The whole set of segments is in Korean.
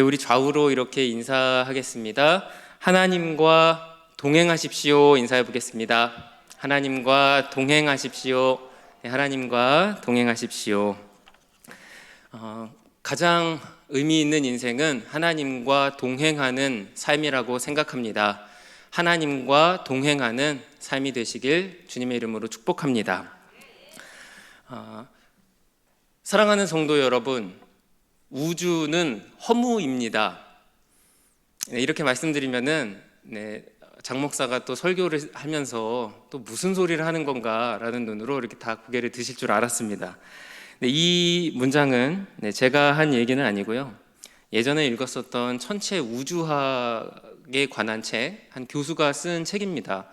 우리 좌우로 이렇게 인사하겠습니다. 하나님과 동행하십시오. 인사해 보겠습니다. 하나님과 동행하십시오. 하나님과 동행하십시오. 가장 의미 있는 인생은 하나님과 동행하는 삶이라고 생각합니다. 하나님과 동행하는 삶이 되시길 주님의 이름으로 축복합니다. 사랑하는 성도 여러분, 우주는 허무입니다. 이렇게 말씀드리면은 장 목사가 또 설교를 하면서 또 무슨 소리를 하는 건가라는 눈으로 이렇게 다 고개를 드실 줄 알았습니다. 이 문장은 제가 한 얘기는 아니고요. 예전에 읽었었던 천체 우주학에 관한 책, 한 교수가 쓴 책입니다.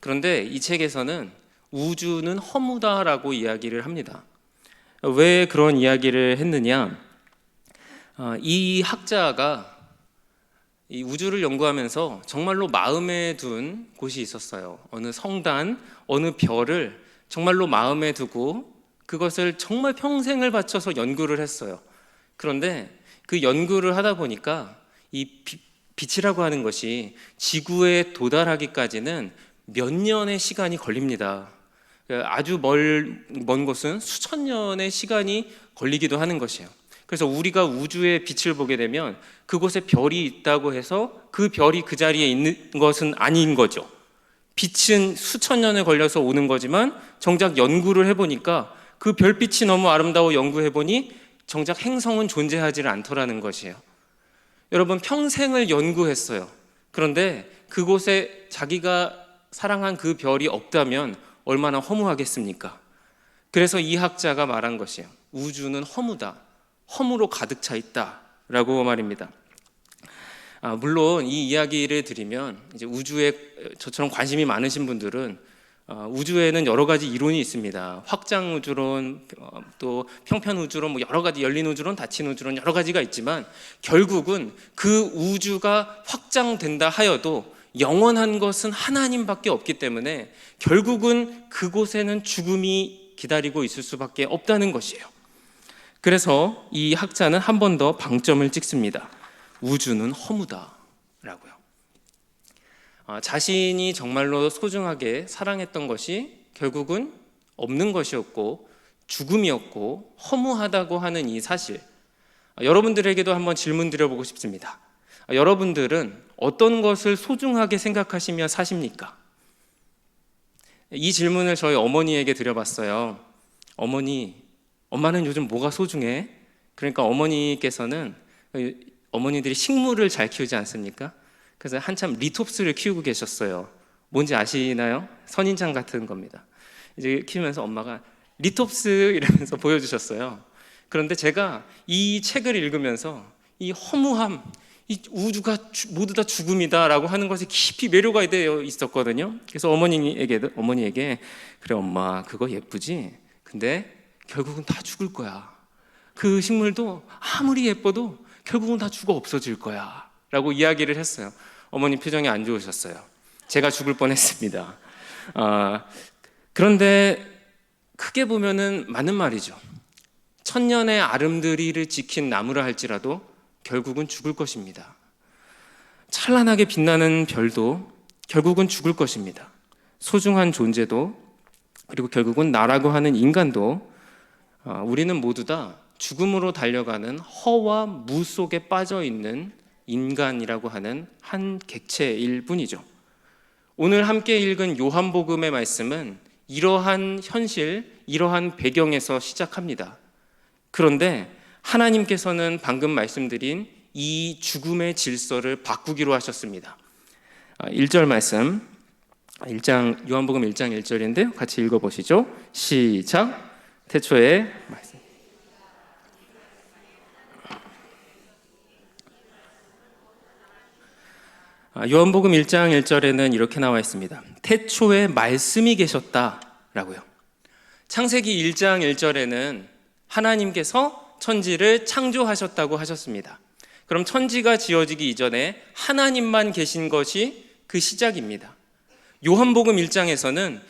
그런데 이 책에서는 우주는 허무다라고 이야기를 합니다. 왜 그런 이야기를 했느냐? 이 학자가 이 우주를 연구하면서 정말로 마음에 둔 곳이 있었어요. 어느 성단, 어느 별을 정말로 마음에 두고 그것을 정말 평생을 바쳐서 연구를 했어요. 그런데 그 연구를 하다 보니까 이 빛이라고 하는 것이 지구에 도달하기까지는 몇 년의 시간이 걸립니다. 아주 먼 곳은 수천 년의 시간이 걸리기도 하는 것이에요. 그래서 우리가 우주의 빛을 보게 되면 그곳에 별이 있다고 해서 그 별이 그 자리에 있는 것은 아닌 거죠. 빛은 수천 년에 걸려서 오는 거지만 정작 연구를 해보니까 그 별빛이 너무 아름다워 연구해보니 정작 행성은 존재하지 않더라는 것이에요. 여러분, 평생을 연구했어요. 그런데 그곳에 자기가 사랑한 그 별이 없다면 얼마나 허무하겠습니까? 그래서 이 학자가 말한 것이에요. 우주는 허무다. 허무로 가득 차 있다라고 말입니다. 물론 이 이야기를 드리면 이제 우주에 저처럼 관심이 많으신 분들은 우주에는 여러 가지 이론이 있습니다. 확장 우주론, 또 평편 우주론, 뭐 여러 가지 열린 우주론, 닫힌 우주론 여러 가지가 있지만 결국은 그 우주가 확장된다 하여도 영원한 것은 하나님밖에 없기 때문에 결국은 그곳에는 죽음이 기다리고 있을 수밖에 없다는 것이에요. 그래서 이 학자는 한 번 더 방점을 찍습니다. 우주는 허무다라고요. 자신이 정말로 소중하게 사랑했던 것이 결국은 없는 것이었고 죽음이었고 허무하다고 하는 이 사실, 여러분들에게도 한번 질문 드려보고 싶습니다. 여러분들은 어떤 것을 소중하게 생각하시며 사십니까? 이 질문을 저희 어머니에게 드려봤어요. 엄마는 요즘 뭐가 소중해? 그러니까 어머니께서는, 어머니들이 식물을 잘 키우지 않습니까? 그래서 한참 리톱스를 키우고 계셨어요. 뭔지 아시나요? 선인장 같은 겁니다. 이제 키우면서 엄마가 리톱스 이러면서 보여주셨어요. 그런데 제가 이 책을 읽으면서 이 허무함, 이 우주가 모두 다 죽음이다라고 하는 것에 깊이 매료가 되어 있었거든요. 그래서 어머니에게 그래 엄마 그거 예쁘지? 근데 결국은 다 죽을 거야. 그 식물도 아무리 예뻐도 결국은 다 죽어 없어질 거야 라고 이야기를 했어요. 어머니 표정이 안 좋으셨어요. 제가 죽을 뻔했습니다. 그런데 크게 보면은 맞는 말이죠. 천년의 아름드리를 지킨 나무라 할지라도 결국은 죽을 것입니다. 찬란하게 빛나는 별도 결국은 죽을 것입니다. 소중한 존재도, 그리고 결국은 나라고 하는 인간도, 우리는 모두 다 죽음으로 달려가는 허와 무 속에 빠져 있는 인간이라고 하는 한 객체일 뿐이죠. 오늘 함께 읽은 요한복음의 말씀은 이러한 현실, 이러한 배경에서 시작합니다. 그런데 하나님께서는 방금 말씀드린 이 죽음의 질서를 바꾸기로 하셨습니다. 1절 말씀, 요한복음 1장 1절인데 같이 읽어보시죠. 시작. 태초에 말씀. 요한복음 1장 1절에는 이렇게 나와 있습니다. 태초에 말씀이 계셨다라고요. 창세기 1장 1절에는 하나님께서 천지를 창조하셨다고 하셨습니다. 그럼 천지가 지어지기 이전에 하나님만 계신 것이 그 시작입니다. 요한복음 1장에서는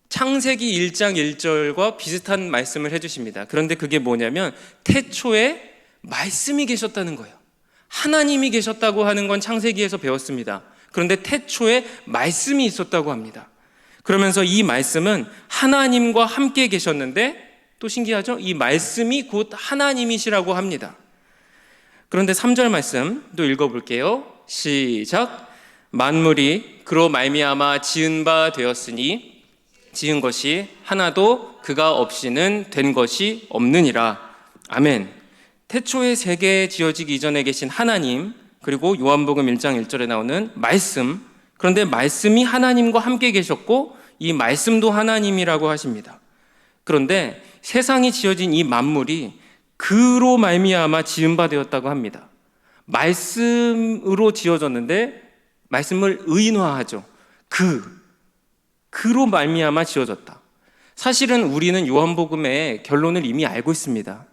창세기 1장 1절과 비슷한 말씀을 해주십니다. 그런데 그게 뭐냐면 태초에 말씀이 계셨다는 거예요. 하나님이 계셨다고 하는 건 창세기에서 배웠습니다. 그런데 태초에 말씀이 있었다고 합니다. 그러면서 이 말씀은 하나님과 함께 계셨는데, 또 신기하죠? 이 말씀이 곧 하나님이시라고 합니다. 그런데 3절 말씀 또 읽어볼게요. 시작. 만물이 그로 말미암아 지은 바 되었으니 지은 것이 하나도 그가 없이는 된 것이 없느니라. 아멘. 태초에 세계 지어지기 이전에 계신 하나님, 그리고 요한복음 1장 1절에 나오는 말씀, 그런데 말씀이 하나님과 함께 계셨고 이 말씀도 하나님이라고 하십니다. 그런데 세상이 지어진 이 만물이 그로 말미암아 지은 바 되었다고 합니다. 말씀으로 지어졌는데 말씀을 의인화하죠. 그로 말미암아 지어졌다. 사실은 우리는 요한복음의 결론을 이미 알고 있습니다.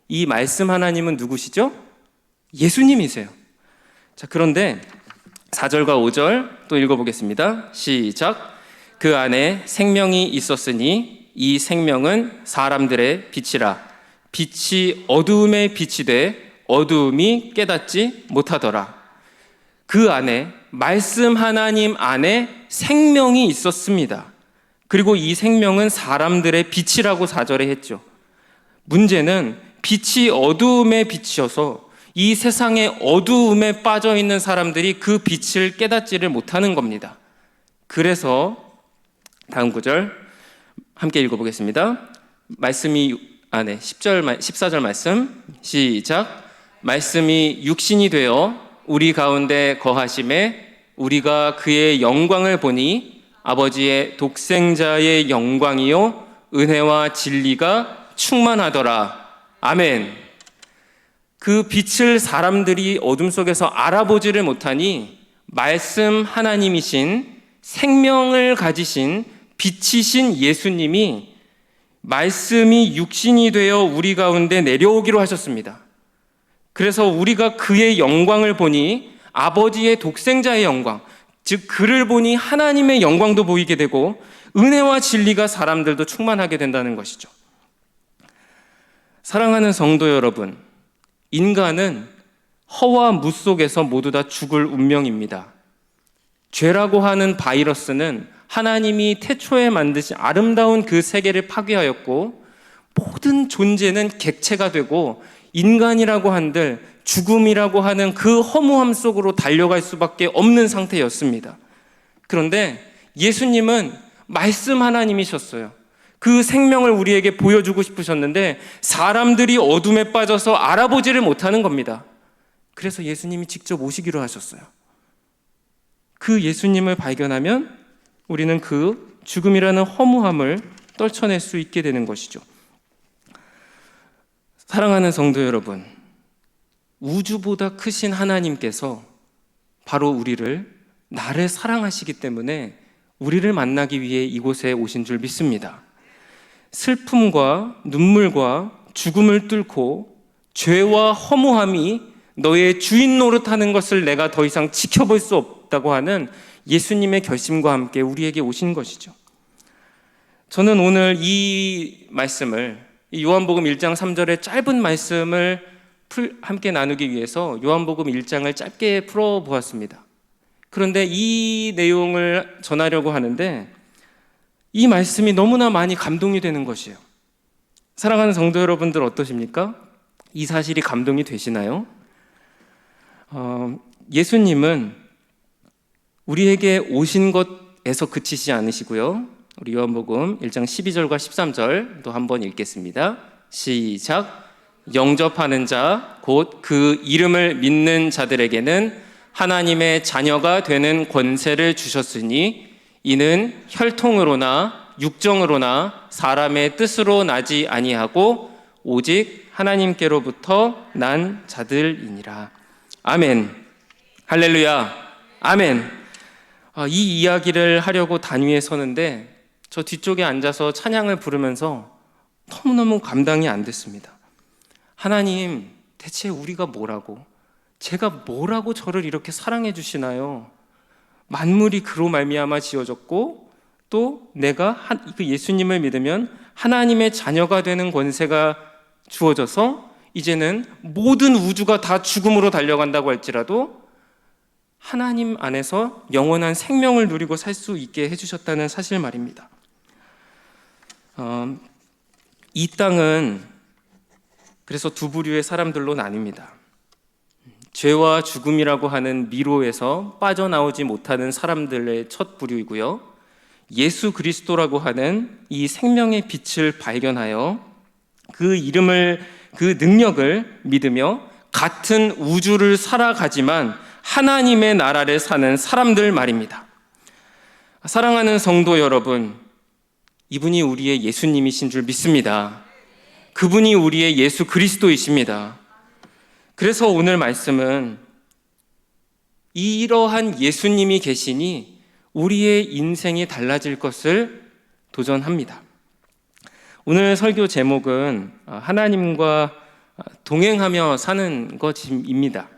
이 말씀 하나님은 누구시죠? 예수님이세요. 자, 그런데 4절과 5절 또 읽어보겠습니다. 시작. 그 안에 생명이 있었으니 이 생명은 사람들의 빛이라. 빛이 어두움에 빛이 돼 어두움이 깨닫지 못하더라. 그 안에, 말씀 하나님 안에 생명이 있었습니다. 그리고 이 생명은 사람들의 빛이라고 4절에 했죠. 문제는 빛이 어두움에 비치어서 이 세상의 어두움에 빠져 있는 사람들이 그 빛을 깨닫지를 못하는 겁니다. 그래서 다음 구절 함께 읽어보겠습니다. 말씀이 14절 말씀 시작. 말씀이 육신이 되어 우리 가운데 거하심에 우리가 그의 영광을 보니 아버지의 독생자의 영광이요 은혜와 진리가 충만하더라. 아멘. 그 빛을 사람들이 어둠 속에서 알아보지를 못하니 말씀 하나님이신 생명을 가지신 빛이신 예수님이 말씀이 육신이 되어 우리 가운데 내려오기로 하셨습니다. 그래서 우리가 그의 영광을 보니 아버지의 독생자의 영광, 즉 그를 보니 하나님의 영광도 보이게 되고 은혜와 진리가 사람들도 충만하게 된다는 것이죠. 사랑하는 성도 여러분, 인간은 허와 무 속에서 모두 다 죽을 운명입니다. 죄라고 하는 바이러스는 하나님이 태초에 만드신 아름다운 그 세계를 파괴하였고 모든 존재는 객체가 되고 인간이라고 한들 죽음이라고 하는 그 허무함 속으로 달려갈 수밖에 없는 상태였습니다. 그런데 예수님은 말씀 하나님이셨어요. 그 생명을 우리에게 보여주고 싶으셨는데 사람들이 어둠에 빠져서 알아보지를 못하는 겁니다. 그래서 예수님이 직접 오시기로 하셨어요. 그 예수님을 발견하면 우리는 그 죽음이라는 허무함을 떨쳐낼 수 있게 되는 것이죠. 사랑하는 성도 여러분, 우주보다 크신 하나님께서 바로 나를 사랑하시기 때문에 우리를 만나기 위해 이곳에 오신 줄 믿습니다. 슬픔과 눈물과 죽음을 뚫고 죄와 허무함이 너의 주인 노릇하는 것을 내가 더 이상 지켜볼 수 없다고 하는 예수님의 결심과 함께 우리에게 오신 것이죠. 저는 오늘 이 말씀을, 이 요한복음 1장 3절의 짧은 말씀을 함께 나누기 위해서 요한복음 1장을 짧게 풀어보았습니다. 그런데 이 내용을 전하려고 하는데 이 말씀이 너무나 많이 감동이 되는 것이에요. 사랑하는 성도 여러분들 어떠십니까? 이 사실이 감동이 되시나요? 예수님은 우리에게 오신 것에서 그치지 않으시고요. 우리 요한복음 1장 12절과 13절 또 한번 읽겠습니다. 시작. 영접하는 자, 곧 그 이름을 믿는 자들에게는 하나님의 자녀가 되는 권세를 주셨으니 이는 혈통으로나 육정으로나 사람의 뜻으로 나지 아니하고 오직 하나님께로부터 난 자들이니라. 아멘. 할렐루야. 아멘. 이 이야기를 하려고 단위에 서는데 저 뒤쪽에 앉아서 찬양을 부르면서 너무너무 감당이 안 됐습니다. 하나님, 대체 우리가 뭐라고, 제가 뭐라고 저를 이렇게 사랑해 주시나요? 만물이 그로 말미암아 지어졌고 또 내가 그 예수님을 믿으면 하나님의 자녀가 되는 권세가 주어져서 이제는 모든 우주가 다 죽음으로 달려간다고 할지라도 하나님 안에서 영원한 생명을 누리고 살 수 있게 해주셨다는 사실 말입니다. 이 땅은 그래서 두 부류의 사람들로 나뉩니다. 죄와 죽음이라고 하는 미로에서 빠져나오지 못하는 사람들의 첫 부류이고요, 예수 그리스도라고 하는 이 생명의 빛을 발견하여 그 이름을, 그 능력을 믿으며 같은 우주를 살아가지만 하나님의 나라를 사는 사람들 말입니다. 사랑하는 성도 여러분, 이분이 우리의 예수님이신 줄 믿습니다. 그분이 우리의 예수 그리스도이십니다. 그래서 오늘 말씀은 이러한 예수님이 계시니 우리의 인생이 달라질 것을 도전합니다. 오늘 설교 제목은 하나님과 동행하며 사는 것입니다.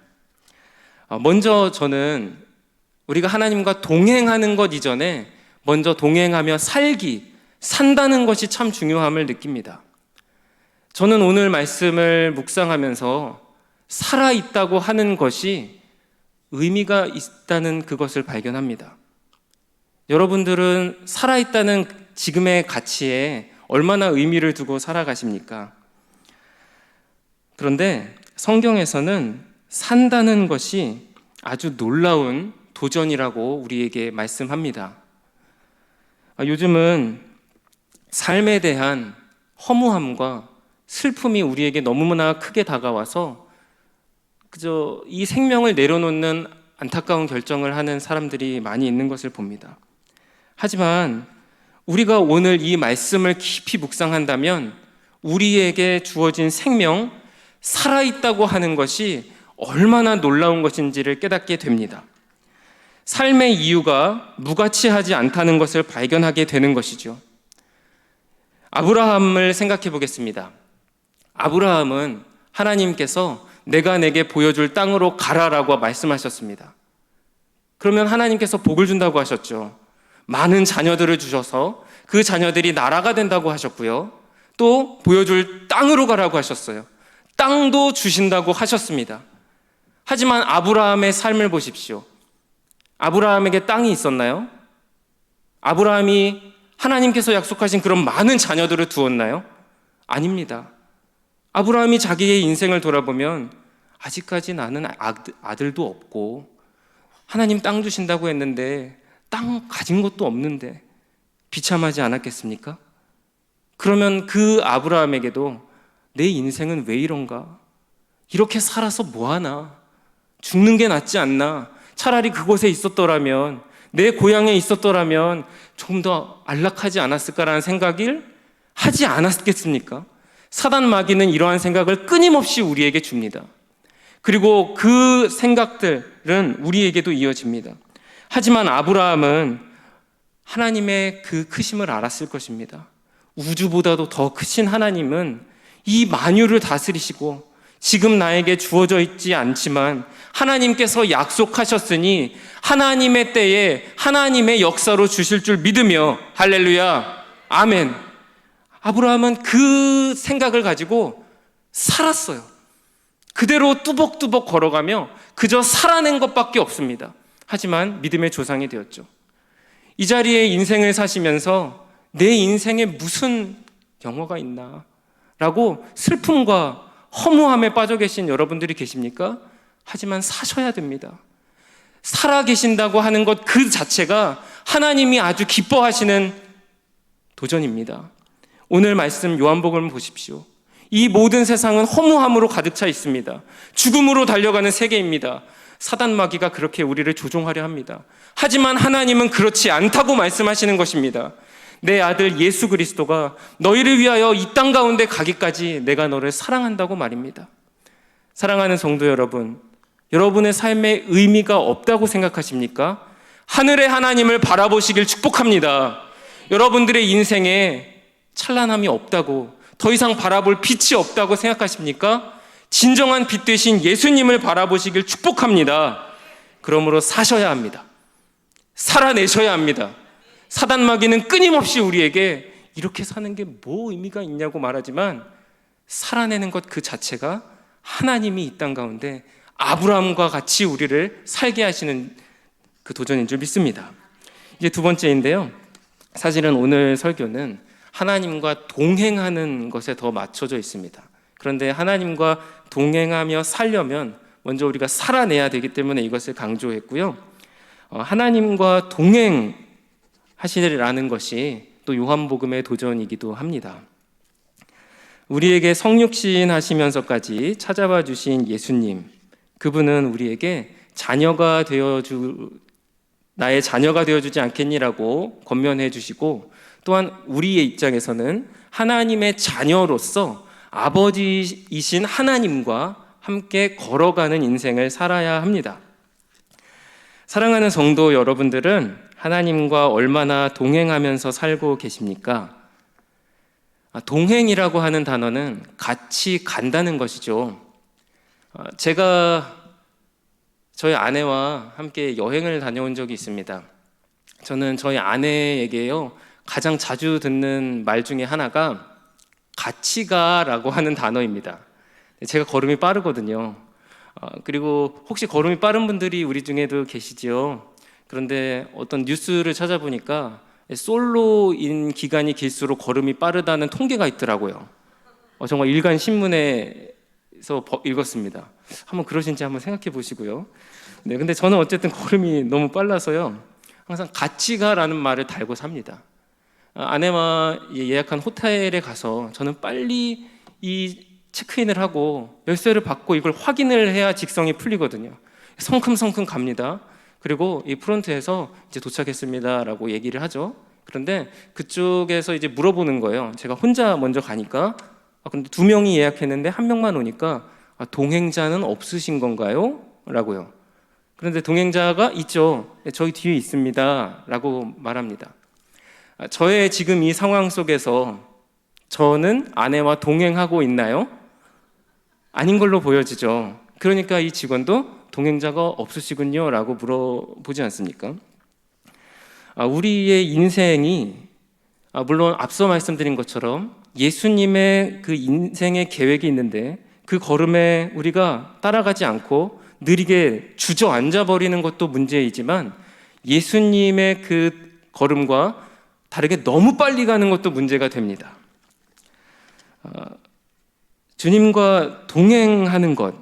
먼저 저는 우리가 하나님과 동행하는 것 이전에 먼저 동행하며 산다는 것이 참 중요함을 느낍니다. 저는 오늘 말씀을 묵상하면서 살아있다고 하는 것이 의미가 있다는 그것을 발견합니다. 여러분들은 살아있다는 지금의 가치에 얼마나 의미를 두고 살아가십니까? 그런데 성경에서는 산다는 것이 아주 놀라운 도전이라고 우리에게 말씀합니다. 요즘은 삶에 대한 허무함과 슬픔이 우리에게 너무나 크게 다가와서 그저 이 생명을 내려놓는 안타까운 결정을 하는 사람들이 많이 있는 것을 봅니다. 하지만 우리가 오늘 이 말씀을 깊이 묵상한다면 우리에게 주어진 생명, 살아있다고 하는 것이 얼마나 놀라운 것인지를 깨닫게 됩니다. 삶의 이유가 무가치하지 않다는 것을 발견하게 되는 것이죠. 아브라함을 생각해 보겠습니다. 아브라함은 하나님께서 내가 내게 보여줄 땅으로 가라라고 말씀하셨습니다. 그러면 하나님께서 복을 준다고 하셨죠. 많은 자녀들을 주셔서 그 자녀들이 나라가 된다고 하셨고요, 또 보여줄 땅으로 가라고 하셨어요. 땅도 주신다고 하셨습니다. 하지만 아브라함의 삶을 보십시오. 아브라함에게 땅이 있었나요? 아브라함이 하나님께서 약속하신 그런 많은 자녀들을 두었나요? 아닙니다. 아브라함이 자기의 인생을 돌아보면 아직까지 나는 아들도 없고 하나님 땅 주신다고 했는데 땅 가진 것도 없는데 비참하지 않았겠습니까? 그러면 그 아브라함에게도 내 인생은 왜 이런가? 이렇게 살아서 뭐하나? 죽는 게 낫지 않나? 차라리 그곳에 있었더라면, 내 고향에 있었더라면 조금 더 안락하지 않았을까라는 생각을 하지 않았겠습니까? 사단 마귀는 이러한 생각을 끊임없이 우리에게 줍니다. 그리고 그 생각들은 우리에게도 이어집니다. 하지만 아브라함은 하나님의 그 크심을 알았을 것입니다. 우주보다도 더 크신 하나님은 이 만유를 다스리시고 지금 나에게 주어져 있지 않지만 하나님께서 약속하셨으니 하나님의 때에 하나님의 역사로 주실 줄 믿으며, 할렐루야, 아멘. 아브라함은 그 생각을 가지고 살았어요. 그대로 뚜벅뚜벅 걸어가며 그저 살아낸 것밖에 없습니다. 하지만 믿음의 조상이 되었죠. 이 자리에 인생을 사시면서 내 인생에 무슨 영화가 있나 라고 슬픔과 허무함에 빠져 계신 여러분들이 계십니까? 하지만 사셔야 됩니다. 살아 계신다고 하는 것 그 자체가 하나님이 아주 기뻐하시는 도전입니다. 오늘 말씀 요한복음을 보십시오. 이 모든 세상은 허무함으로 가득 차 있습니다. 죽음으로 달려가는 세계입니다. 사단 마귀가 그렇게 우리를 조종하려 합니다. 하지만 하나님은 그렇지 않다고 말씀하시는 것입니다. 내 아들 예수 그리스도가 너희를 위하여 이 땅 가운데 가기까지 내가 너를 사랑한다고 말입니다. 사랑하는 성도 여러분, 여러분의 삶에 의미가 없다고 생각하십니까? 하늘의 하나님을 바라보시길 축복합니다. 여러분들의 인생에 찬란함이 없다고, 더 이상 바라볼 빛이 없다고 생각하십니까? 진정한 빛 되신 예수님을 바라보시길 축복합니다. 그러므로 사셔야 합니다. 살아내셔야 합니다. 사단 마귀는 끊임없이 우리에게 이렇게 사는 게 뭐 의미가 있냐고 말하지만 살아내는 것 그 자체가 하나님이 이 땅 가운데 아브라함과 같이 우리를 살게 하시는 그 도전인 줄 믿습니다. 이제 두 번째인데요. 사실은 오늘 설교는 하나님과 동행하는 것에 더 맞춰져 있습니다. 그런데 하나님과 동행하며 살려면 먼저 우리가 살아내야 되기 때문에 이것을 강조했고요. 하나님과 동행하시라는 것이 또 요한복음의 도전이기도 합니다. 우리에게 성육신 하시면서까지 찾아와 주신 예수님, 그분은 우리에게 나의 자녀가 되어주지 않겠니라고 권면해 주시고, 또한 우리의 입장에서는 하나님의 자녀로서 아버지이신 하나님과 함께 걸어가는 인생을 살아야 합니다. 사랑하는 성도 여러분들은 하나님과 얼마나 동행하면서 살고 계십니까? 동행이라고 하는 단어는 같이 간다는 것이죠. 제가 저희 아내와 함께 여행을 다녀온 적이 있습니다. 저는 저희 아내에게요, 가장 자주 듣는 말 중에 하나가 같이 가라고 하는 단어입니다. 제가 걸음이 빠르거든요. 그리고 혹시 걸음이 빠른 분들이 우리 중에도 계시지요. 그런데 어떤 뉴스를 찾아보니까 솔로인 기간이 길수록 걸음이 빠르다는 통계가 있더라고요. 정말 일간 신문에서 읽었습니다. 한번 그러신지 한번 생각해 보시고요. 네, 근데 저는 어쨌든 걸음이 너무 빨라서요, 항상 같이 가라는 말을 달고 삽니다. 아내와 예약한 호텔에 가서 저는 빨리 이 체크인을 하고 열쇠를 받고 이걸 확인을 해야 직성이 풀리거든요. 성큼성큼 갑니다. 그리고 이 프론트에서 이제 도착했습니다라고 얘기를 하죠. 그런데 그쪽에서 이제 물어보는 거예요. 제가 혼자 먼저 가니까 근데 2명이 예약했는데 1명만 오니까 동행자는 없으신 건가요? 라고요. 그런데 동행자가 있죠. 저희 뒤에 있습니다 라고 말합니다. 저의 지금 이 상황 속에서 저는 아내와 동행하고 있나요? 아닌 걸로 보여지죠. 그러니까 이 직원도 동행자가 없으시군요 라고 물어보지 않습니까? 우리의 인생이 물론 앞서 말씀드린 것처럼 예수님의 그 인생의 계획이 있는데 그 걸음에 우리가 따라가지 않고 느리게 주저앉아 버리는 것도 문제이지만 예수님의 그 걸음과 다르게 너무 빨리 가는 것도 문제가 됩니다. 주님과 동행하는 것,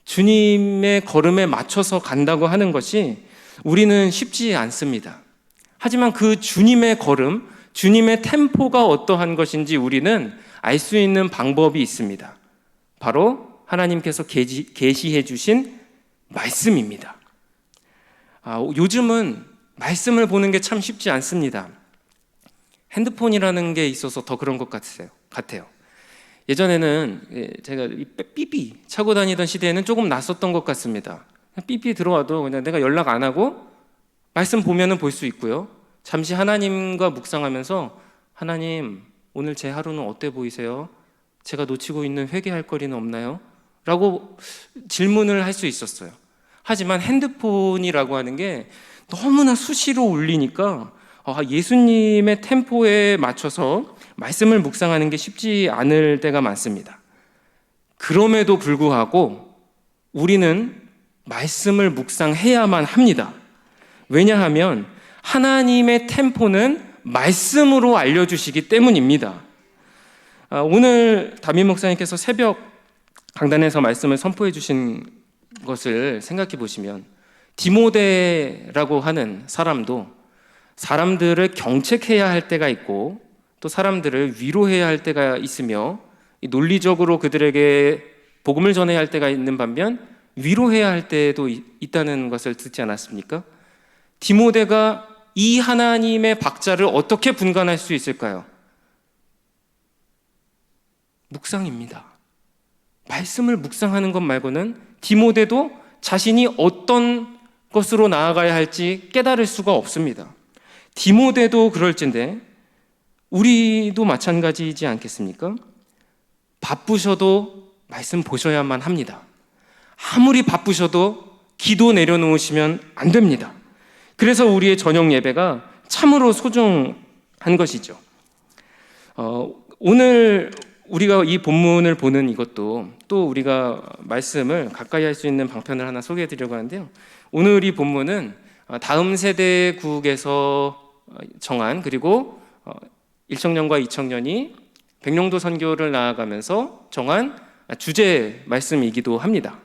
주님의 걸음에 맞춰서 간다고 하는 것이 우리는 쉽지 않습니다. 하지만 그 주님의 걸음, 주님의 템포가 어떠한 것인지 우리는 알 수 있는 방법이 있습니다. 바로 하나님께서 계시해 주신 말씀입니다. 요즘은 말씀을 보는 게 참 쉽지 않습니다. 핸드폰이라는 게 있어서 더 그런 것 같아요. 예전에는 제가 삐삐 차고 다니던 시대에는 조금 낯섰던 것 같습니다. 삐삐 들어와도 그냥 내가 연락 안 하고 말씀 보면은 볼 수 있고요. 잠시 하나님과 묵상하면서 하나님, 오늘 제 하루는 어때 보이세요? 제가 놓치고 있는 회개할 거리는 없나요? 라고 질문을 할 수 있었어요. 하지만 핸드폰이라고 하는 게 너무나 수시로 울리니까 예수님의 템포에 맞춰서 말씀을 묵상하는 게 쉽지 않을 때가 많습니다. 그럼에도 불구하고 우리는 말씀을 묵상해야만 합니다. 왜냐하면 하나님의 템포는 말씀으로 알려주시기 때문입니다. 오늘 담임 목사님께서 새벽 강단에서 말씀을 선포해 주신 것을 생각해 보시면 디모데라고 하는 사람도 사람들을 경책해야 할 때가 있고 또 사람들을 위로해야 할 때가 있으며 논리적으로 그들에게 복음을 전해야 할 때가 있는 반면 위로해야 할 때도 있다는 것을 듣지 않았습니까? 디모데가 이 하나님의 박자를 어떻게 분간할 수 있을까요? 묵상입니다. 말씀을 묵상하는 것 말고는 디모데도 자신이 어떤 것으로 나아가야 할지 깨달을 수가 없습니다. 디모데도 그럴진데 우리도 마찬가지이지 않겠습니까? 바쁘셔도 말씀 보셔야만 합니다. 아무리 바쁘셔도 기도 내려놓으시면 안 됩니다. 그래서 우리의 저녁 예배가 참으로 소중한 것이죠. 오늘 우리가 이 본문을 보는 이것도 또 우리가 말씀을 가까이 할 수 있는 방편을 하나 소개해 드리려고 하는데요. 오늘 이 본문은 다음 세대국에서 정한, 그리고 1청년과 2청년이 백령도 선교를 나아가면서 정한 주제 말씀이기도 합니다.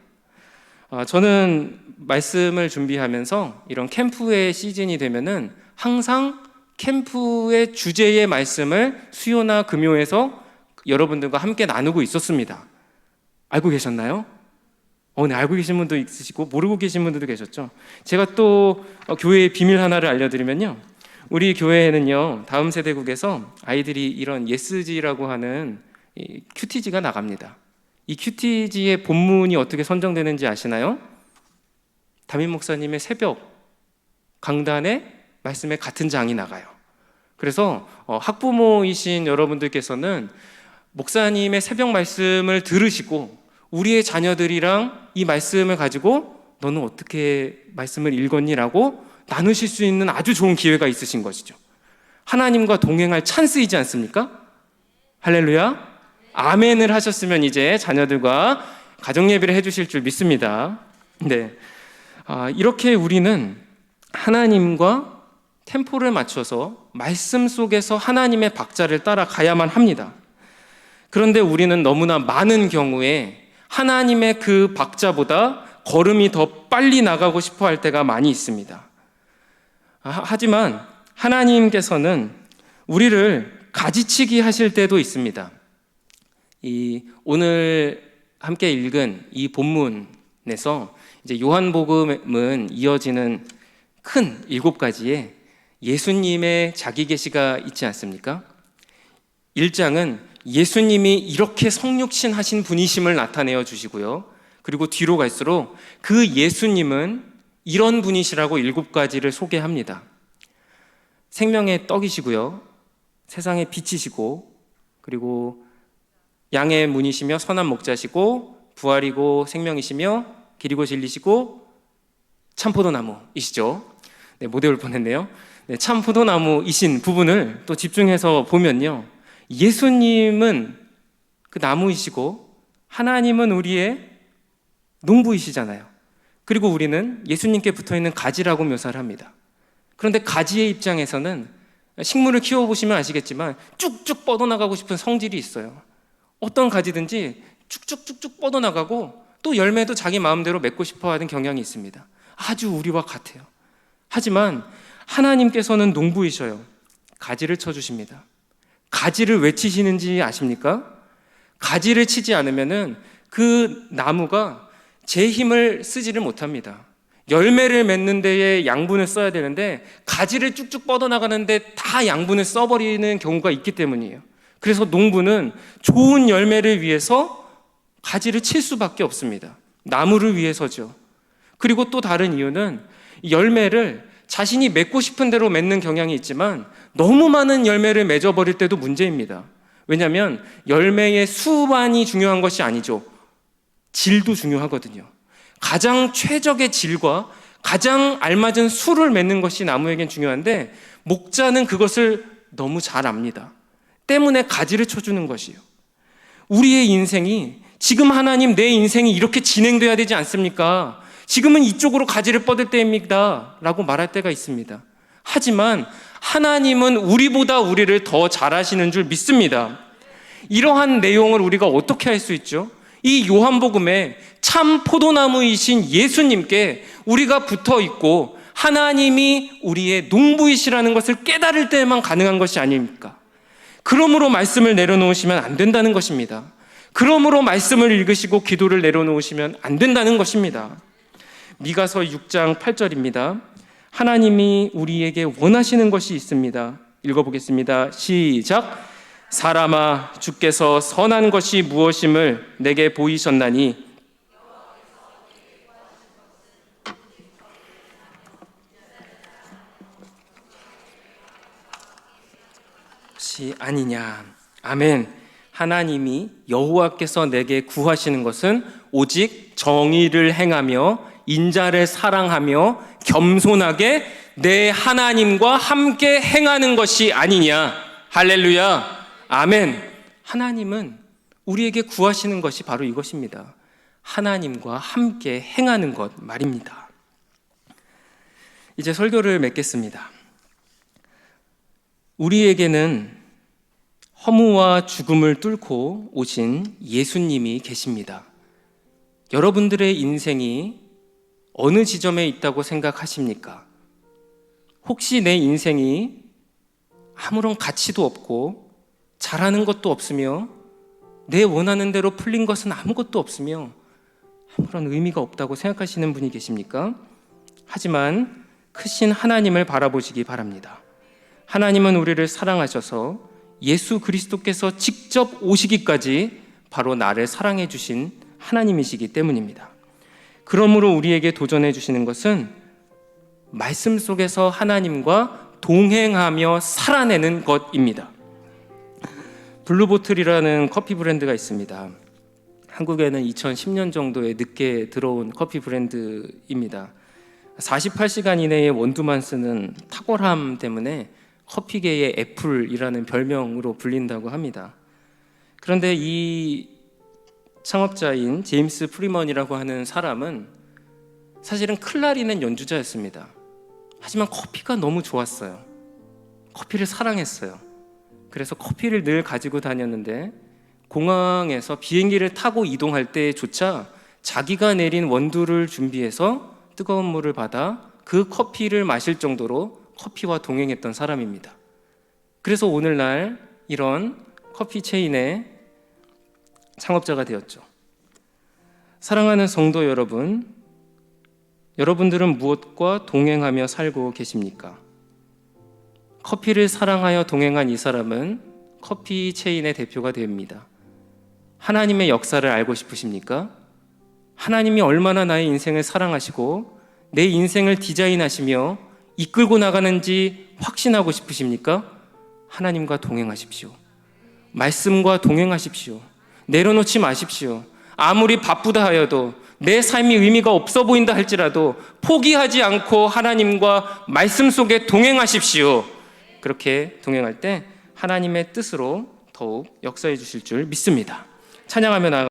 저는 말씀을 준비하면서 이런 캠프의 시즌이 되면은 항상 캠프의 주제의 말씀을 수요나 금요에서 여러분들과 함께 나누고 있었습니다. 알고 계셨나요? 네, 알고 계신 분도 있으시고 모르고 계신 분들도 계셨죠. 제가 또 교회의 비밀 하나를 알려드리면요, 우리 교회에는요 다음 세대국에서 아이들이 이런 예스지라고 하는 이 큐티지가 나갑니다. 이 큐티지의 본문이 어떻게 선정되는지 아시나요? 담임 목사님의 새벽 강단에 말씀에 같은 장이 나가요. 그래서 학부모이신 여러분들께서는 목사님의 새벽 말씀을 들으시고 우리의 자녀들이랑 이 말씀을 가지고 너는 어떻게 말씀을 읽었니라고 나누실 수 있는 아주 좋은 기회가 있으신 것이죠. 하나님과 동행할 찬스이지 않습니까? 할렐루야. 아멘을 하셨으면 이제 자녀들과 가정 예배를 해주실 줄 믿습니다. 네, 이렇게 우리는 하나님과 템포를 맞춰서 말씀 속에서 하나님의 박자를 따라가야만 합니다. 그런데 우리는 너무나 많은 경우에 하나님의 그 박자보다 걸음이 더 빨리 나가고 싶어 할 때가 많이 있습니다. 하지만 하나님께서는 우리를 가지치기 하실 때도 있습니다. 오늘 함께 읽은 이 본문에서 이제 요한복음은 이어지는 큰 7가지의 예수님의 자기 계시가 있지 않습니까? 1장은 예수님이 이렇게 성육신 하신 분이심을 나타내어 주시고요. 그리고 뒤로 갈수록 그 예수님은 이런 분이시라고 7가지를 소개합니다. 생명의 떡이시고요, 세상의 빛이시고, 그리고 양의 문이시며 선한 목자시고, 부활이고 생명이시며 길이고 진리시고 참포도나무이시죠. 네, 모델을 보냈네요. 네, 참포도나무이신 부분을 또 집중해서 보면요, 예수님은 그 나무이시고 하나님은 우리의 농부이시잖아요. 그리고 우리는 예수님께 붙어있는 가지라고 묘사를 합니다. 그런데 가지의 입장에서는 식물을 키워보시면 아시겠지만 쭉쭉 뻗어나가고 싶은 성질이 있어요. 어떤 가지든지 쭉쭉쭉쭉 뻗어나가고 또 열매도 자기 마음대로 맺고 싶어하는 경향이 있습니다. 아주 우리와 같아요. 하지만 하나님께서는 농부이셔요. 가지를 쳐주십니다. 가지를 왜 치시는지 아십니까? 가지를 치지 않으면은 그 나무가 제 힘을 쓰지를 못합니다. 열매를 맺는 데에 양분을 써야 되는데 가지를 쭉쭉 뻗어나가는데 다 양분을 써버리는 경우가 있기 때문이에요. 그래서 농부는 좋은 열매를 위해서 가지를 칠 수밖에 없습니다. 나무를 위해서죠. 그리고 또 다른 이유는 열매를 자신이 맺고 싶은 대로 맺는 경향이 있지만 너무 많은 열매를 맺어버릴 때도 문제입니다. 왜냐하면 열매의 수만이 중요한 것이 아니죠. 질도 중요하거든요. 가장 최적의 질과 가장 알맞은 수를 맺는 것이 나무에겐 중요한데 목자는 그것을 너무 잘 압니다. 때문에 가지를 쳐주는 것이에요. 우리의 인생이 지금 하나님 내 인생이 이렇게 진행돼야 되지 않습니까? 지금은 이쪽으로 가지를 뻗을 때입니다 라고 말할 때가 있습니다. 하지만 하나님은 우리보다 우리를 더 잘하시는 줄 믿습니다. 이러한 내용을 우리가 어떻게 할 수 있죠? 이 요한복음에 참 포도나무이신 예수님께 우리가 붙어 있고 하나님이 우리의 농부이시라는 것을 깨달을 때만 가능한 것이 아닙니까? 그러므로 말씀을 내려놓으시면 안 된다는 것입니다. 그러므로 말씀을 읽으시고 기도를 내려놓으시면 안 된다는 것입니다. 미가서 6장 8절입니다. 하나님이 우리에게 원하시는 것이 있습니다. 읽어보겠습니다. 시작. 사람아, 주께서 선한 것이 무엇임을 내게 보이셨나니 것이 아니냐. 아멘. 하나님이 여호와께서 내게 구하시는 것은 오직 정의를 행하며 인자를 사랑하며 겸손하게 내 하나님과 함께 행하는 것이 아니냐. 할렐루야. 아멘. 하나님은 우리에게 구하시는 것이 바로 이것입니다. 하나님과 함께 행하는 것 말입니다. 이제 설교를 맺겠습니다. 우리에게는 허무와 죽음을 뚫고 오신 예수님이 계십니다. 여러분들의 인생이 어느 지점에 있다고 생각하십니까? 혹시 내 인생이 아무런 가치도 없고 잘하는 것도 없으며 내 원하는 대로 풀린 것은 아무것도 없으며 아무런 의미가 없다고 생각하시는 분이 계십니까? 하지만 크신 하나님을 바라보시기 바랍니다. 하나님은 우리를 사랑하셔서 예수 그리스도께서 직접 오시기까지 바로 나를 사랑해 주신 하나님이시기 때문입니다. 그러므로 우리에게 도전해 주시는 것은 말씀 속에서 하나님과 동행하며 살아내는 것입니다. 블루보틀이라는 커피 브랜드가 있습니다. 한국에는 2010년 정도에 늦게 들어온 커피 브랜드입니다. 48시간 이내에 원두만 쓰는 탁월함 때문에 커피계의 애플이라는 별명으로 불린다고 합니다. 그런데 이 창업자인 제임스 프리먼이라고 하는 사람은 사실은 클라리넷 연주자였습니다. 하지만 커피가 너무 좋았어요. 커피를 사랑했어요. 그래서 커피를 늘 가지고 다녔는데 공항에서 비행기를 타고 이동할 때조차 자기가 내린 원두를 준비해서 뜨거운 물을 받아 그 커피를 마실 정도로 커피와 동행했던 사람입니다. 그래서 오늘날 이런 커피 체인의 창업자가 되었죠. 사랑하는 성도 여러분, 여러분들은 무엇과 동행하며 살고 계십니까? 커피를 사랑하여 동행한 이 사람은 커피 체인의 대표가 됩니다. 하나님의 역사를 알고 싶으십니까? 하나님이 얼마나 나의 인생을 사랑하시고 내 인생을 디자인하시며 이끌고 나가는지 확신하고 싶으십니까? 하나님과 동행하십시오. 말씀과 동행하십시오. 내려놓지 마십시오. 아무리 바쁘다 하여도 내 삶이 의미가 없어 보인다 할지라도 포기하지 않고 하나님과 말씀 속에 동행하십시오. 그렇게 동행할 때 하나님의 뜻으로 더욱 역사해 주실 줄 믿습니다. 찬양하며 나아가